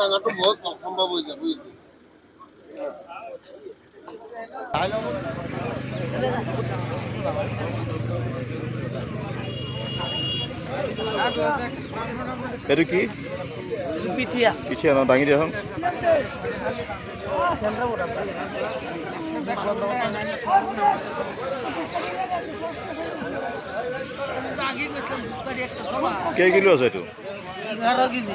ডাঙাটো বহুত অসম্ভৱ হৈ যাব বুজিছে এইটো কি পিঠিয়া পিঠিয়া ন দাঙি দিয়াচোন কেই কিলো আছে এইটো 11 কেজি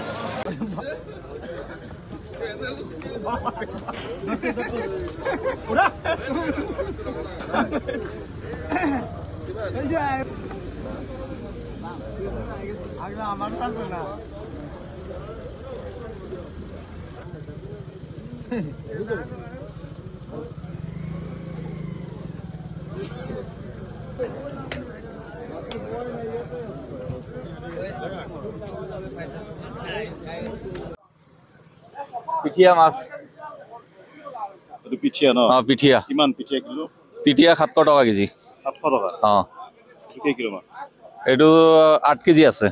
আমার পারবে না পিঠিয়া মাছ এইটো পিঠিয়া ন পিঠিয়া কিমান পিঠিয়া কিলো পিঠিয়া 700 টকা কেজি 700 টকা কেই কিলো মান এইটো 8 কেজি আছে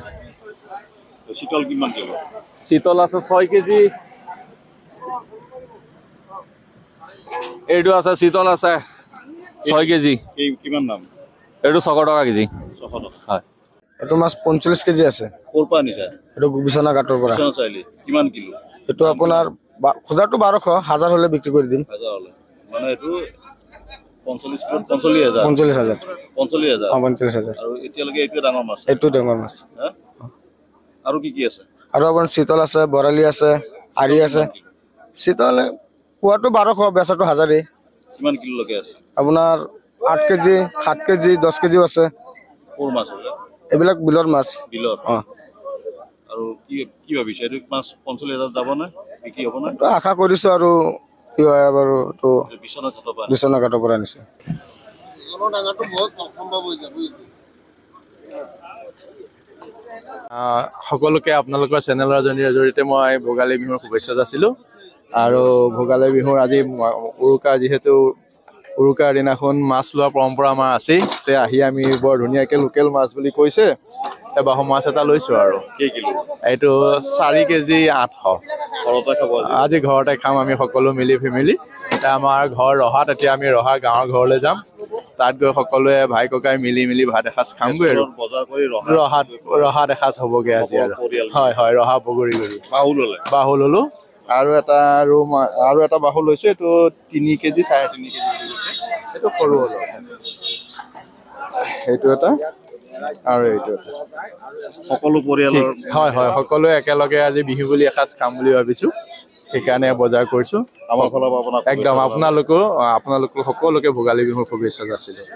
শীতল কিমান কিলো শীতল আছে 6 কেজি এইটো আছে শীতল আছে 6 কেজি কিমান দাম এইটো 600 টকা কেজি 600 টকা হয় এইটো মাছ 45 কেজি আছে ক'ৰ পৰা আনিছা এইটো বিছনা ঘাটৰ পৰা বিশ্বনাথ চাৰিআলি কিমান কিলো এইটো আপোনাৰ খোজাটো 1200 হাজাৰ হলে বিক্ৰী কৰি দিম হাজাৰ হলে মানে এইটো 45000 45000 45000 45000 আৰু এতিয়ালৈকে এইটো ডাঙৰ মাছ এইটো ডাঙৰ মাছ হা আৰু কি আছে আৰু আপোনাৰ শীতল আছে বৰালি আছে আৰি আছে শীতল পোৱাটো 1200 বেচাটো 1000 কিমান কিলো লৈকে আছে আপোনাৰ 8 কেজি 7 কেজি 10 কেজিও আছে ক'ৰ মাছ হ'লে এইবিলাক বিলৰ মাছ বিলৰ আৰু কি ভাবিছে এইটো মাছ 45000 যাব নে বিক্ৰী হ'ব না তো আশা কৰিছো আৰু কি হয় বাৰু তো বিছনা ঘাটৰ পৰা আনিছে ডাঙাটো বহুত অসম্ভৱ হৈ যাব বুজিছে সকলোকে আপোনালোকৰ চেনেলৰ জৰিয়তে মই ভোগালী বিহুৰ শুভেচ্ছা যাচিলোঁ আৰু ভোগালী বিহুৰ আজি উৰুকা যিহেতু উৰুকাৰ দিনাখন মাছ লোৱা পৰম্পৰা আমাৰ আছেই তে আহি আমি বৰ ধুনীয়াকৈ লোকেল মাছ বুলি কৈছে বাহু মাছ এটা লৈছোঁ আৰু এইটো 4 কেজি 800 আজি ঘৰতে খাম আমি সকলো মিলি ফেমিলি আমাৰ ঘৰ ৰহাত এতিয়া আমি ৰহা গাঁৱৰ ঘৰলৈ যাম তাত গৈ সকলোৱে ভাই ককাই মিলি ভাত এসাঁজ খামগৈ আৰু ৰহাত এসাঁজ হ'বগৈ আজি আৰু হয় হয় ৰহা বগৰী বাহু ল'লোঁ আৰু এটা বাহু লৈছোঁ এইটো 3 কেজি 3.5 কেজি এইটো সৰু হ'ল এইটো এটা আৰু এইটো এটা সকলো পৰিয়ালৰ হয় হয় সকলোৱে একেলগে আজি বিহু বুলি এসাঁজ খাম বুলি ভাবিছোঁ সেইকাৰণে বজাৰ কৰিছোঁ আমাৰ ফালৰ পৰা আপোনাক একদম আপোনালোকো সকলোকে ভোগালী বিহুৰ শুভেচ্ছা যাচিলোঁ